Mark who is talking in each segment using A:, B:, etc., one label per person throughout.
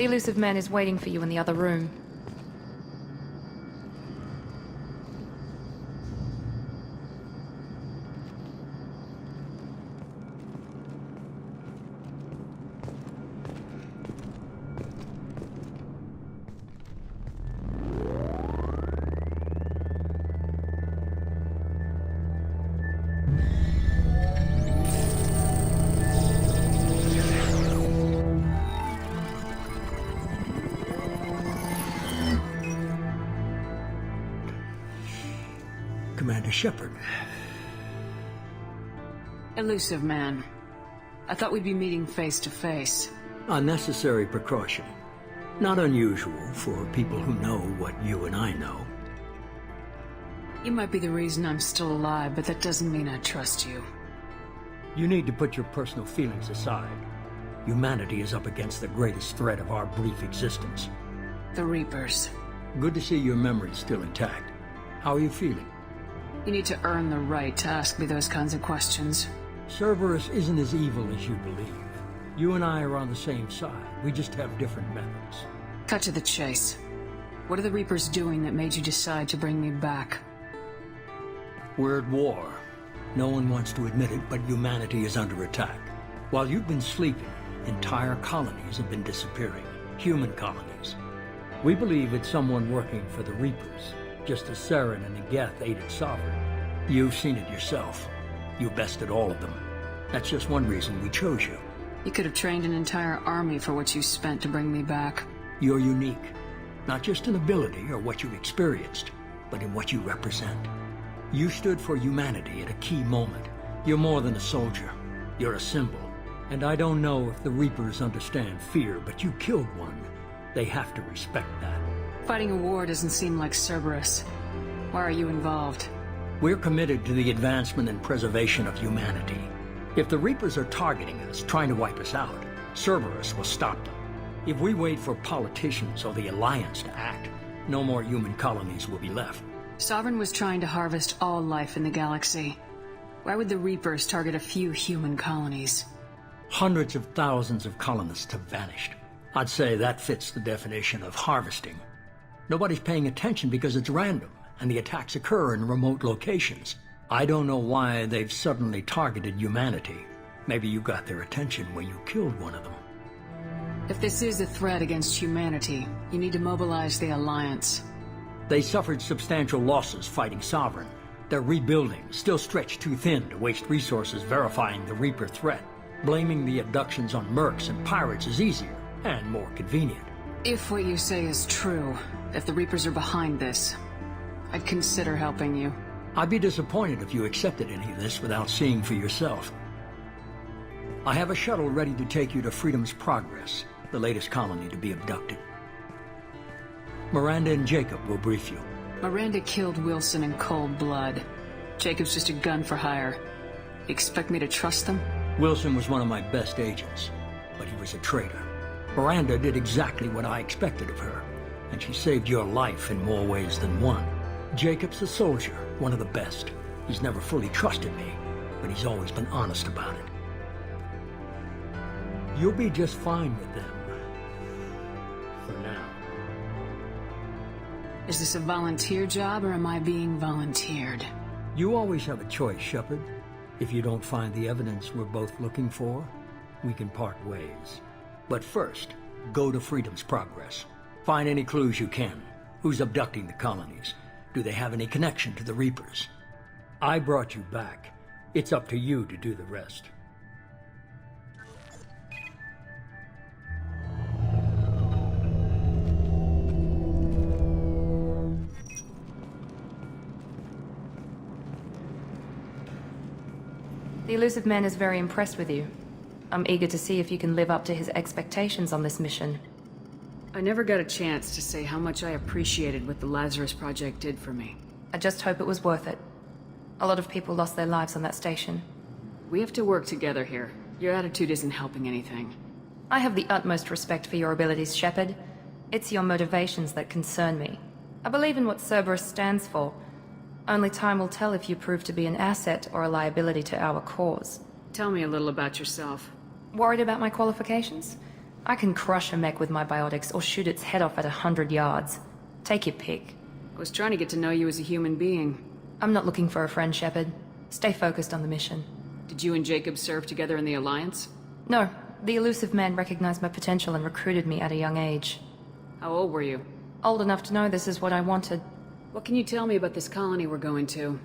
A: The elusive man is waiting for you in the other room.
B: Commander Shepard.
C: Elusive man. I thought we'd be meeting face to face.
B: Unnecessary precaution. Not unusual for people who know what you and I know.
C: You might be the reason I'm still alive, but that doesn't mean I trust you.
B: You need to put your personal feelings aside. Humanity is up against the greatest threat of our brief existence.
C: The Reapers.
B: Good to see your memory's still intact. How are you feeling?
C: You need to earn the right to ask me those kinds of questions.
B: Cerberus isn't as evil as you believe. You and I are on the same side. We just have different methods.
C: Cut to the chase. What are the Reapers doing that made you decide to bring me back?
B: We're at war. No one wants to admit it, but humanity is under attack. While you've been sleeping, entire colonies have been disappearing. Human colonies. We believe it's someone working for the Reapers, just as Saren and Geth aided Sovereign. You've seen it yourself. You bested all of them. That's just one reason we chose you.
C: You could have trained an entire army for what you spent to bring me back.
B: You're unique. Not just in ability or what you've experienced, but in what you represent. You stood for humanity at a key moment. You're more than a soldier. You're a symbol. And I don't know if the Reapers understand fear, but you killed one. They have to respect that.
C: Fighting a war doesn't seem like Cerberus. Why are you involved?
B: We're committed to the advancement and preservation of humanity. If the Reapers are targeting us, trying to wipe us out, Cerberus will stop them. If we wait for politicians or the Alliance to act, no more human colonies will be left.
C: Sovereign was trying to harvest all life in the galaxy. Why would the Reapers target a few human colonies?
B: Hundreds of thousands of colonists have vanished. I'd say that fits the definition of harvesting. Nobody's paying attention because it's random, and the attacks occur in remote locations. I don't know why they've suddenly targeted humanity. Maybe you got their attention when you killed one of them.
C: If this is a threat against humanity, you need to mobilize the Alliance.
B: They suffered substantial losses fighting Sovereign. They're rebuilding, still stretched too thin to waste resources verifying the Reaper threat. Blaming the abductions on mercs and pirates is easier and more convenient.
C: If what you say is true, if the Reapers are behind this, I'd consider helping you.
B: I'd be disappointed if you accepted any of this without seeing for yourself. I have a shuttle ready to take you to Freedom's Progress, the latest colony to be abducted. Miranda and Jacob will brief you.
C: Miranda killed Wilson in cold blood. Jacob's just a gun for hire. You expect me to trust them?
B: Wilson was one of my best agents, but he was a traitor. Miranda did exactly what I expected of her, and she saved your life in more ways than one. Jacob's a soldier, one of the best. He's never fully trusted me, but he's always been honest about it. You'll be just fine with them. For now.
C: Is this a volunteer job, or am I being volunteered?
B: You always have a choice, Shepard. If you don't find the evidence we're both looking for, we can part ways. But first, go to Freedom's Progress. Find any clues you can. Who's abducting the colonies? Do they have any connection to the Reapers? I brought you back. It's up to you to do the rest.
A: The elusive man is very impressed with you. I'm eager to see if you can live up to his expectations on this mission.
C: I never got a chance to say how much I appreciated what the Lazarus Project did for me.
A: I just hope it was worth it. A lot of people lost their lives on that station.
C: We have to work together here. Your attitude isn't helping anything.
A: I have the utmost respect for your abilities, Shepard. It's your motivations that concern me. I believe in what Cerberus stands for. Only time will tell if you prove to be an asset or a liability to our cause.
C: Tell me a little about yourself.
A: Worried about my qualifications? I can crush a mech with my biotics or shoot its head off at 100 yards. Take your pick.
C: I was trying to get to know you as a human being.
A: I'm not looking for a friend, Shepard. Stay focused on the mission.
C: Did you and Jacob serve together in the Alliance?
A: No, the elusive man recognized my potential and recruited me at a young age.
C: How old were you?
A: Old enough to know this is what I wanted.
C: What can you tell me about this colony we're going to?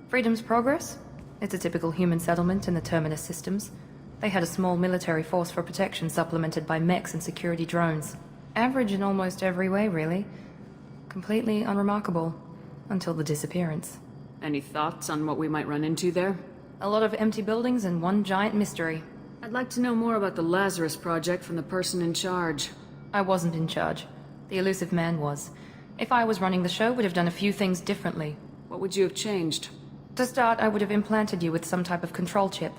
A: Freedom's Progress? It's a typical human settlement in the Terminus systems. They had a small military force for protection supplemented by mechs and security drones. Average in almost every way, really. Completely unremarkable. Until the disappearance.
C: Any thoughts on what we might run into there?
A: A lot of empty buildings and one giant mystery.
C: I'd like to know more about the Lazarus Project from the person in charge.
A: I wasn't in charge. The elusive man was. If I was running the show, would have done a few things differently.
C: What would you have changed?
A: To start, I would have implanted you with some type of control chip.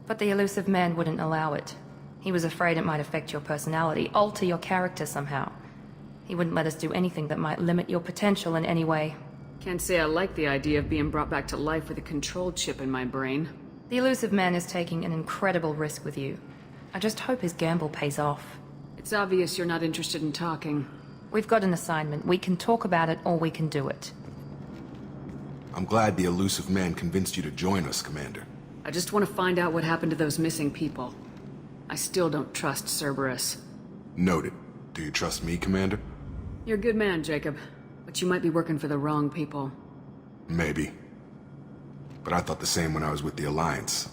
A: But the elusive man wouldn't allow it. He was afraid it might affect your personality, alter your character somehow. He wouldn't let us do anything that might limit your potential in any way.
C: Can't say I like the idea of being brought back to life with a control chip in my brain.
A: The elusive man is taking an incredible risk with you. I just hope his gamble pays off.
C: It's obvious you're not interested in talking.
A: We've got an assignment. We can talk about it, or we can do it.
D: I'm glad the elusive man convinced you to join us, Commander.
C: I just want to find out what happened to those missing people. I still don't trust Cerberus.
D: Noted. Do you trust me, Commander?
C: You're a good man, Jacob. But you might be working for the wrong people.
D: Maybe. But I thought the same when I was with the Alliance.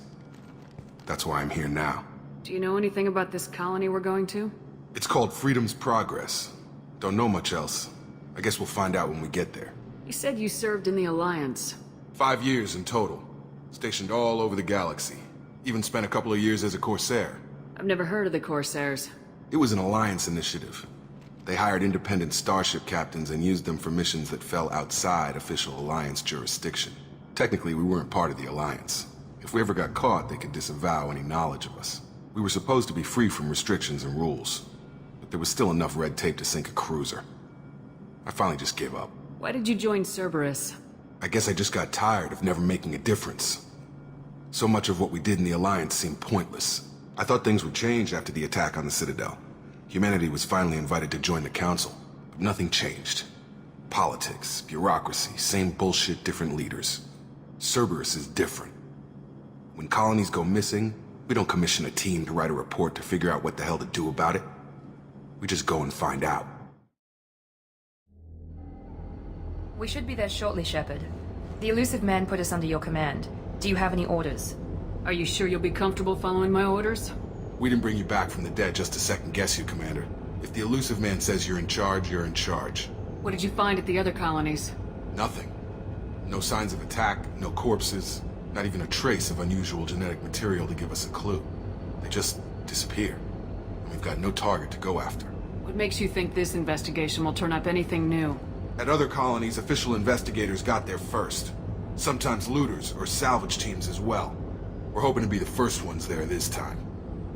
D: That's why I'm here now.
C: Do you know anything about this colony we're going to?
D: It's called Freedom's Progress. Don't know much else. I guess we'll find out when we get there.
C: You said you served in the Alliance.
D: 5 years in total. Stationed all over the galaxy. Even spent a couple of years as a Corsair.
C: I've never heard of the Corsairs.
D: It was an Alliance initiative. They hired independent starship captains and used them for missions that fell outside official Alliance jurisdiction. Technically, we weren't part of the Alliance. If we ever got caught, they could disavow any knowledge of us. We were supposed to be free from restrictions and rules. But there was still enough red tape to sink a cruiser. I finally just gave up.
C: Why did you join Cerberus?
D: I guess I just got tired of never making a difference. So much of what we did in the Alliance seemed pointless. I thought things would change after the attack on the Citadel. Humanity was finally invited to join the Council, but nothing changed. Politics, bureaucracy, same bullshit, different leaders. Cerberus is different. When colonies go missing, we don't commission a team to write a report to figure out what the hell to do about it. We just go and find out.
A: We should be there shortly, Shepard. The elusive man put us under your command. Do you have any orders?
C: Are you sure you'll be comfortable following my orders?
D: We didn't bring you back from the dead just to second-guess you, Commander. If the elusive man says you're in charge, you're in charge.
C: What did you find at the other colonies?
D: Nothing. No signs of attack, no corpses, not even a trace of unusual genetic material to give us a clue. They just disappear. And we've got no target to go after.
C: What makes you think this investigation will turn up anything new?
D: At other colonies, official investigators got there first. Sometimes looters or salvage teams as well. We're hoping to be the first ones there this time.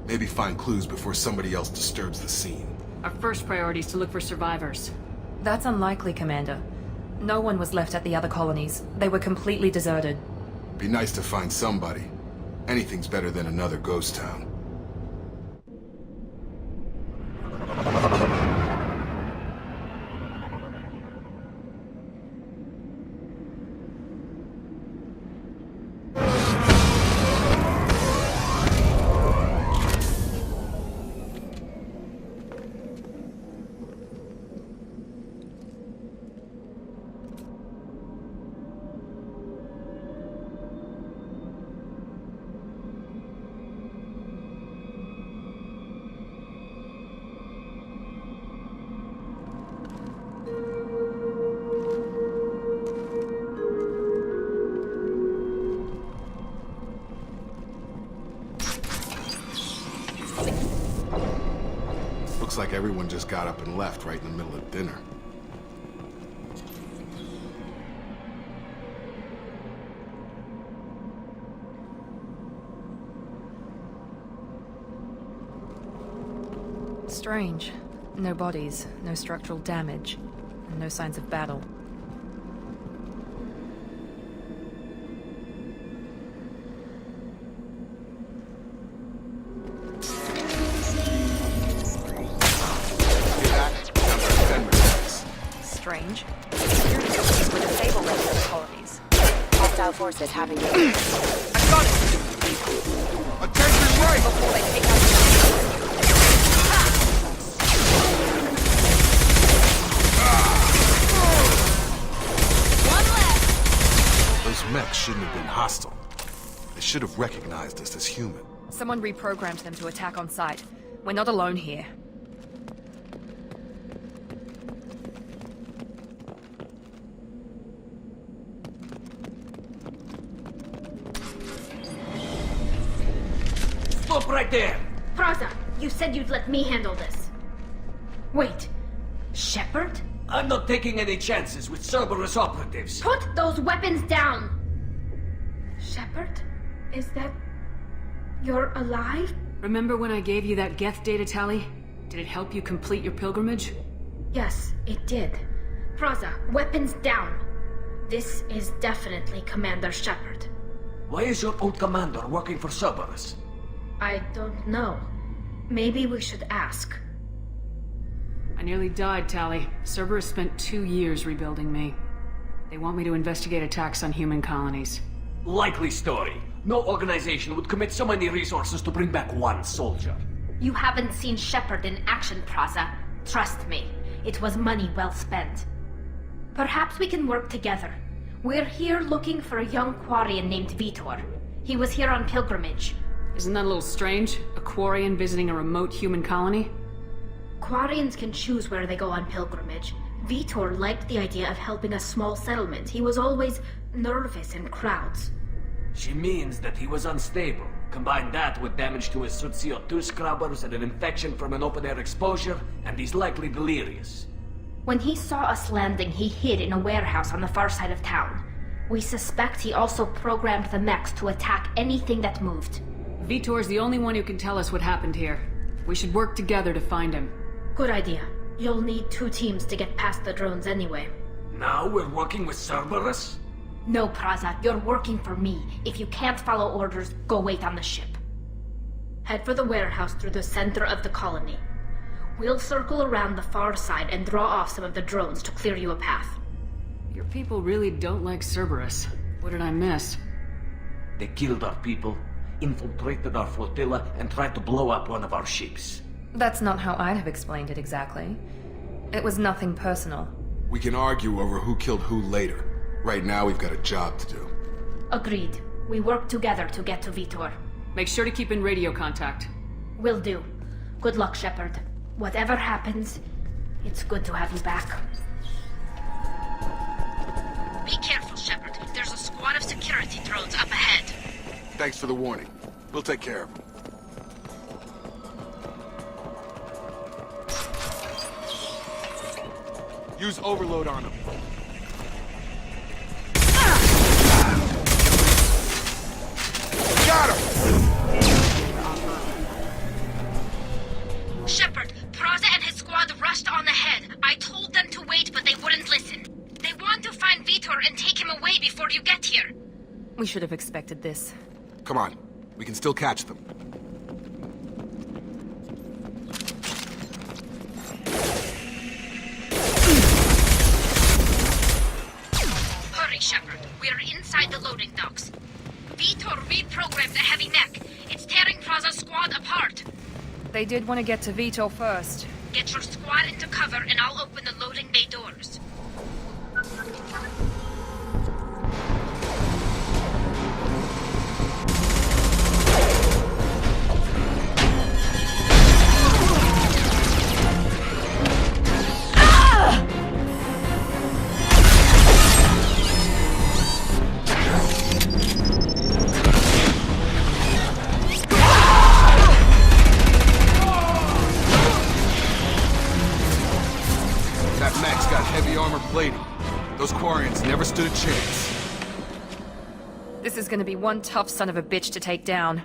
D: Maybe find clues before somebody else disturbs the scene.
C: Our first priority is to look for survivors.
A: That's unlikely, Commander. No one was left at the other colonies. They were completely deserted.
D: Be nice to find somebody. Anything's better than another ghost town. Looks like everyone just got up and left right in the middle of dinner.
A: Strange. No bodies, no structural damage, and no signs of battle.
E: forces having to...
F: I got it!
D: Attention right!
F: Before they take out one left!
D: Those mechs shouldn't have been hostile. They should have recognized us as human.
A: Someone reprogrammed them to attack on sight. We're not alone here.
G: Stop right there!
H: Praza, you said you'd let me handle this. Wait, Shepard?
G: I'm not taking any chances with Cerberus operatives.
H: Put those weapons down! Shepard? Is that... you're alive?
C: Remember when I gave you that Geth data tally? Did it help you complete your pilgrimage?
H: Yes, it did. Praza, weapons down. This is definitely Commander Shepard.
G: Why is your old commander working for Cerberus?
H: I don't know. Maybe we should ask.
C: I nearly died, Tally. Cerberus spent 2 years rebuilding me. They want me to investigate attacks on human colonies.
G: Likely story. No organization would commit so many resources to bring back one soldier.
H: You haven't seen Shepard in action, Praza. Trust me, it was money well spent. Perhaps we can work together. We're here looking for a young Quarian named Vitor. He was here on pilgrimage.
C: Isn't that a little strange? A Quarian visiting a remote human colony?
H: Quarians can choose where they go on pilgrimage. Vitor liked the idea of helping a small settlement. He was always nervous in crowds.
G: She means that he was unstable. Combine that with damage to his suit CO2 scrubbers and an infection from an open-air exposure, and he's likely delirious.
H: When he saw us landing, he hid in a warehouse on the far side of town. We suspect he also programmed the mechs to attack anything that moved.
C: Vitor's the only one who can tell us what happened here. We should work together to find him.
H: Good idea. You'll need 2 teams to get past the drones anyway.
G: Now we're working with Cerberus?
H: No, Praza, you're working for me. If you can't follow orders, go wait on the ship. Head for the warehouse through the center of the colony. We'll circle around the far side and draw off some of the drones to clear you a path.
C: Your people really don't like Cerberus. What did I miss?
G: They killed our people, infiltrated our flotilla, and tried to blow up one of our ships.
A: That's not how I'd have explained it exactly. It was nothing personal.
D: We can argue over who killed who later. Right now, we've got a job to do.
H: Agreed. We work together to get to Vitor.
C: Make sure to keep in radio contact.
H: Will do. Good luck, Shepard. Whatever happens, it's good to have you back. Be careful, Shepard. There's a squad of security drones up ahead.
D: Thanks for the warning. We'll take care of them. Use overload on them. Got him!
H: Shepard, Praza and his squad rushed on ahead. I told them to wait, but they wouldn't listen. They want to find Vitor and take him away before you get here.
A: We should have expected this.
D: Come on. We can still catch them.
H: Hurry, Shepard. We're inside the loading docks. Vitor reprogrammed the heavy mech. It's tearing Praza's squad apart.
A: They did want to get to Vitor first.
H: Get your squad into cover and I'll open the loading bay doors.
D: Those Quarians never stood a chance.
A: This is gonna be one tough son of a bitch to take down.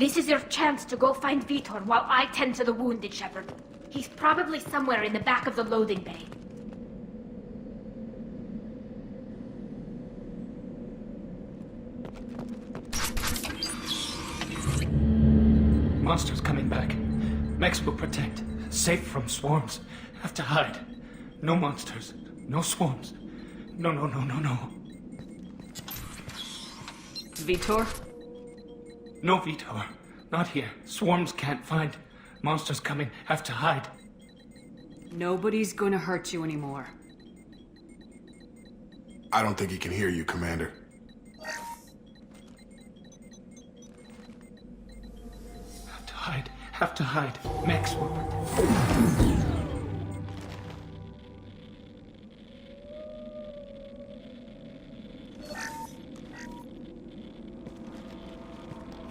H: This is your chance to go find Vitor while I tend to the wounded, Shepard. He's probably somewhere in the back of the loading bay.
E: Monsters coming back. Mechs will protect. Safe from swarms. Have to hide. No monsters. No swarms. No.
C: Vitor?
E: No Vitor. Not here. Swarms can't find. Monsters coming. Have to hide.
C: Nobody's gonna hurt you anymore.
D: I don't think he can hear you, Commander.
E: Have to hide. Have to hide. Mechs will protect.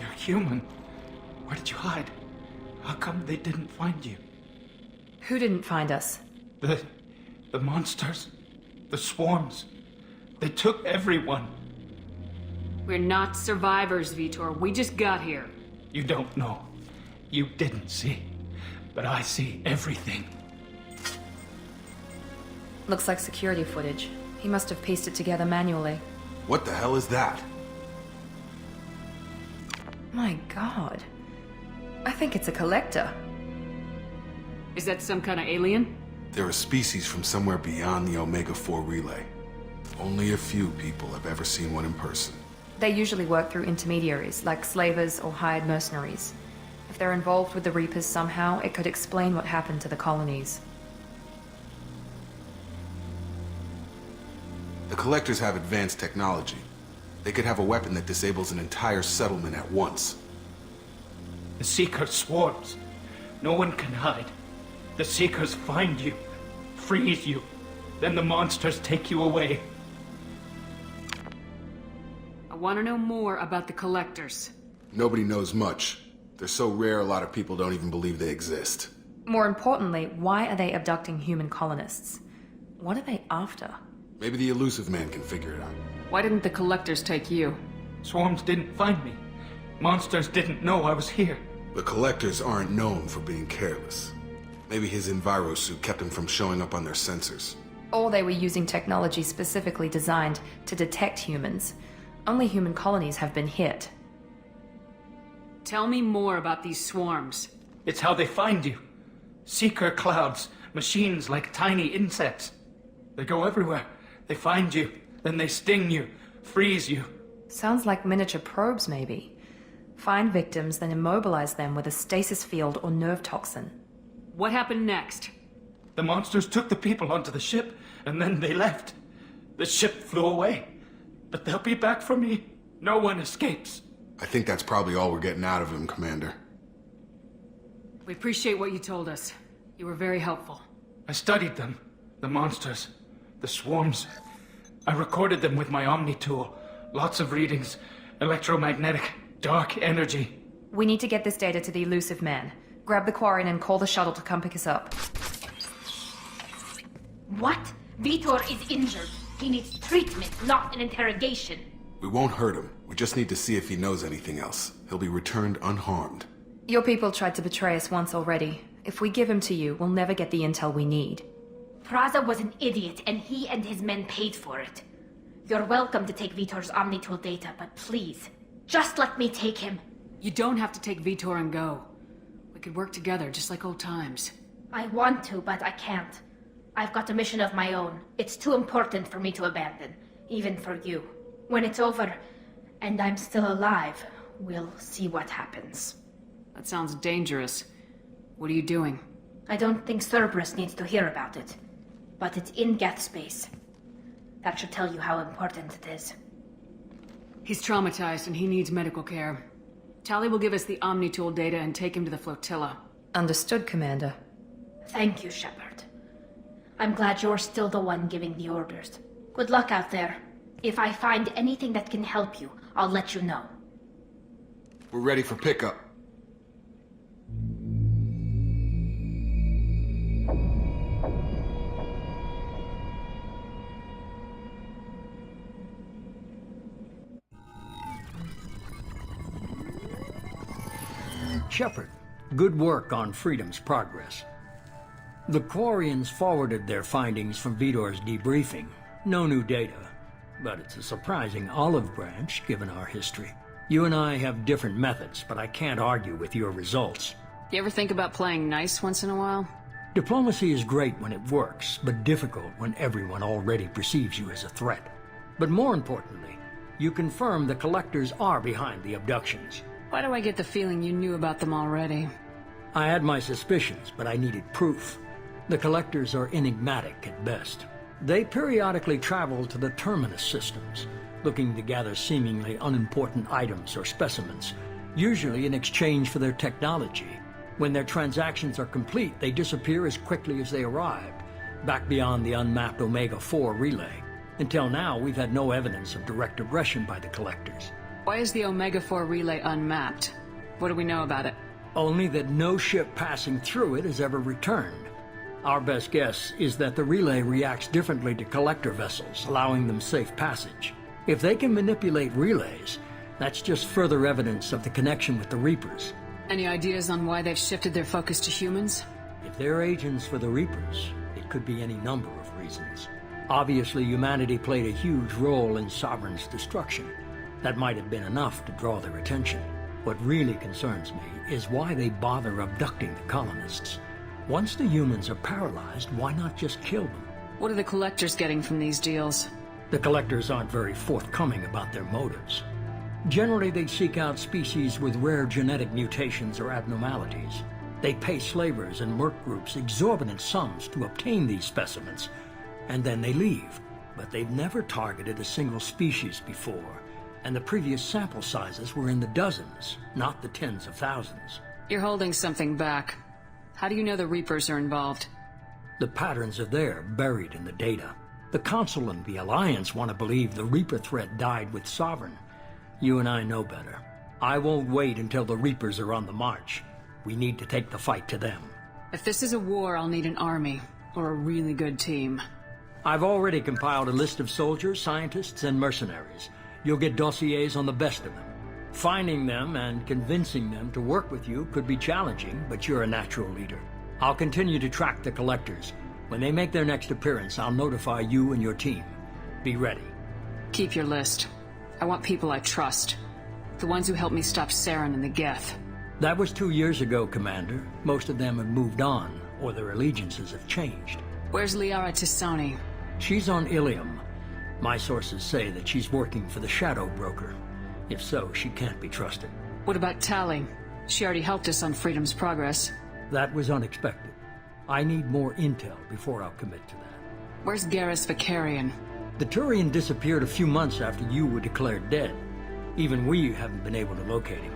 E: You're human. Where did you hide? How come they didn't find you?
A: Who didn't find us?
E: The monsters. The swarms. They took everyone.
C: We're not survivors, Vitor. We just got here.
E: You don't know. You didn't see. But I see everything.
A: Looks like security footage. He must have pieced it together manually.
D: What the hell is that?
A: My god. I think it's a collector.
C: Is that some kind of alien?
D: They're a species from somewhere beyond the Omega-4 relay. Only a few people have ever seen one in person.
A: They usually work through intermediaries, like slavers or hired mercenaries. If they're involved with the Reapers somehow, it could explain what happened to the colonies.
D: The Collectors have advanced technology. They could have a weapon that disables an entire settlement at once.
E: The Seekers swarms. No one can hide. The Seekers find you, freeze you. Then the monsters take you away.
C: I want to know more about the Collectors.
D: Nobody knows much. They're so rare a lot of people don't even believe they exist.
A: More importantly, why are they abducting human colonists? What are they after?
D: Maybe the Elusive Man can figure it out.
C: Why didn't the Collectors take you?
E: Swarms didn't find me. Monsters didn't know I was here.
D: The Collectors aren't known for being careless. Maybe his enviro suit kept him from showing up on their sensors.
A: Or they were using technology specifically designed to detect humans. Only human colonies have been hit.
C: Tell me more about these swarms.
E: It's how they find you. Seeker clouds, machines like tiny insects. They go everywhere. They find you, then they sting you, freeze you.
A: Sounds like miniature probes, maybe. Find victims, then immobilize them with a stasis field or nerve toxin.
C: What happened next?
E: The monsters took the people onto the ship, and then they left. The ship flew away. But they'll be back for me. No one escapes.
D: I think that's probably all we're getting out of him, Commander.
C: We appreciate what you told us. You were very helpful.
E: I studied them. The monsters. The swarms. I recorded them with my Omni tool. Lots of readings. Electromagnetic. Dark energy.
A: We need to get this data to the Elusive Man. Grab the Quarren and call the shuttle to come pick us up.
H: What? Vitor is injured. He needs treatment, not an interrogation.
D: We won't hurt him. We just need to see if he knows anything else. He'll be returned unharmed.
A: Your people tried to betray us once already. If we give him to you, we'll never get the intel we need.
H: Praza was an idiot, and he and his men paid for it. You're welcome to take Vitor's Omnitool data, but please, just let me take him.
C: You don't have to take Vitor and go. We could work together, just like old times.
H: I want to, but I can't. I've got a mission of my own. It's too important for me to abandon, even for you. When it's over, and I'm still alive, we'll see what happens.
C: That sounds dangerous. What are you doing?
H: I don't think Cerberus needs to hear about it, but it's in Geth space. That should tell you how important it is.
C: He's traumatized and he needs medical care. Tali will give us the Omnitool data and take him to the flotilla.
A: Understood, Commander.
H: Thank you, Shepard. I'm glad you're still the one giving the orders. Good luck out there. If I find anything that can help you, I'll let you know.
D: We're ready for pickup.
B: Shepard, good work on Freedom's progress. The Quarians forwarded their findings from Vidor's debriefing. No new data, but it's a surprising olive branch given our history. You and I have different methods, but I can't argue with your results.
C: You ever think about playing nice once in a while?
B: Diplomacy is great when it works, but difficult when everyone already perceives you as a threat. But more importantly, you confirm the Collectors are behind the abductions.
C: Why do I get the feeling you knew about them already?
B: I had my suspicions, but I needed proof. The Collectors are enigmatic at best. They periodically travel to the Terminus systems, looking to gather seemingly unimportant items or specimens, usually in exchange for their technology. When their transactions are complete, they disappear as quickly as they arrived, back beyond the unmapped Omega-4 relay. Until now, we've had no evidence of direct aggression by the Collectors.
C: Why is the Omega-4 relay unmapped? What do we know about it?
B: Only that no ship passing through it has ever returned. Our best guess is that the relay reacts differently to Collector vessels, allowing them safe passage. If they can manipulate relays, that's just further evidence of the connection with the Reapers.
C: Any ideas on why they've shifted their focus to humans?
B: If they're agents for the Reapers, it could be any number of reasons. Obviously, humanity played a huge role in Sovereign's destruction. That might have been enough to draw their attention. What really concerns me is why they bother abducting the colonists. Once the humans are paralyzed, why not just kill them?
C: What are the Collectors getting from these deals?
B: The Collectors aren't very forthcoming about their motives. Generally, they seek out species with rare genetic mutations or abnormalities. They pay slavers and merc groups exorbitant sums to obtain these specimens, and then they leave. But they've never targeted a single species before, and the previous sample sizes were in the dozens, not the tens of thousands.
C: You're holding something back. How do you know the Reapers are involved?
B: The patterns are there, buried in the data. The Council and the Alliance want to believe the Reaper threat died with Sovereign. You and I know better. I won't wait until the Reapers are on the march. We need to take the fight to them.
C: If this is a war, I'll need an army, or a really good team.
B: I've already compiled a list of soldiers, scientists, and mercenaries. You'll get dossiers on the best of them. Finding them and convincing them to work with you could be challenging, but you're a natural leader. I'll continue to track the Collectors. When they make their next appearance, I'll notify you and your team. Be ready.
C: Keep your list. I want people I trust. The ones who helped me stop Saren and the Geth.
B: That was 2 years ago, Commander. Most of them have moved on, or their allegiances have changed.
C: Where's Liara T'Soni?
B: She's on Ilium. My sources say that she's working for the Shadow Broker. If so, she can't be trusted.
C: What about Tali? She already helped us on Freedom's progress.
B: That was unexpected. I need more intel before I'll commit to that.
C: Where's Garrus Vicarian?
B: The Turian disappeared a few months after you were declared dead. Even we haven't been able to locate him.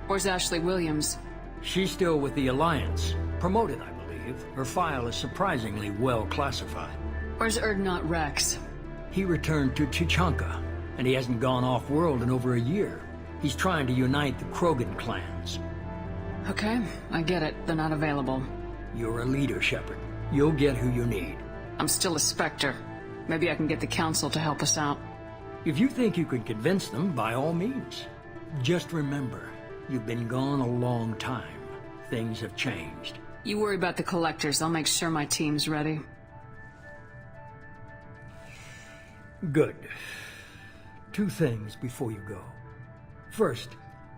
C: Where's Ashley Williams?
B: She's still with the Alliance. Promoted, I believe. Her file is surprisingly well classified.
C: Where's Erdnot Rex?
B: He returned to Chichanka, and he hasn't gone off-world in over a year. He's trying to unite the Krogan clans.
C: Okay, I get it. They're not available.
B: You're a leader, Shepard. You'll get who you need.
C: I'm still a Spectre. Maybe I can get the Council to help us out.
B: If you think you can convince them, by all means. Just remember, you've been gone a long time. Things have changed.
C: You worry about the Collectors. I'll make sure my team's ready.
B: Good. 2 things before you go. First,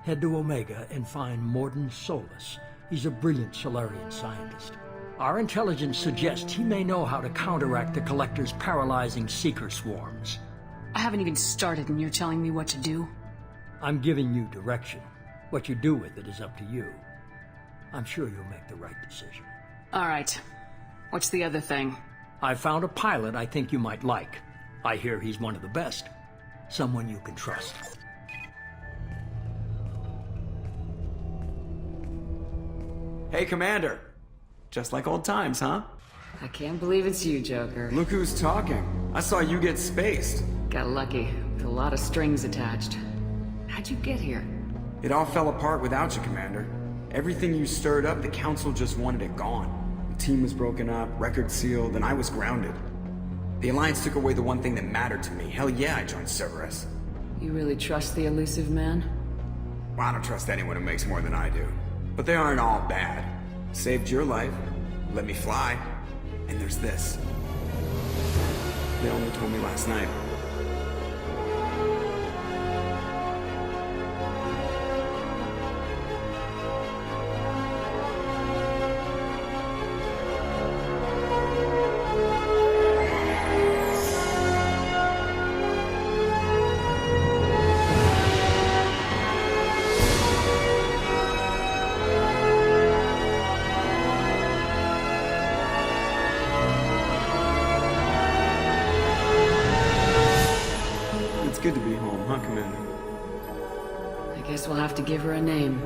B: head to Omega and find Morden Solus. He's a brilliant Solarian scientist. Our intelligence suggests he may know how to counteract the Collector's paralyzing Seeker swarms.
C: I haven't even started and you're telling me what to do?
B: I'm giving you direction. What you do with it is up to you. I'm sure you'll make the right decision.
C: All right. What's the other thing?
B: I found a pilot I think you might like. I hear he's one of the best. Someone you can trust.
I: Hey, Commander. Just like old times, huh?
C: I can't believe it's you, Joker.
I: Look who's talking. I saw you get spaced.
C: Got lucky, with a lot of strings attached. How'd you get here?
I: It all fell apart without you, Commander. Everything you stirred up, the Council just wanted it gone. The team was broken up, record sealed, and I was grounded. The Alliance took away the one thing that mattered to me. Hell yeah, I joined Cerberus.
C: You really trust the elusive man?
I: Well, I don't trust anyone who makes more than I do. But they aren't all bad. Saved your life, let me fly, and there's this. They only told me last night. It's good to be home, huh, Commander?
C: I guess we'll have to give her a name.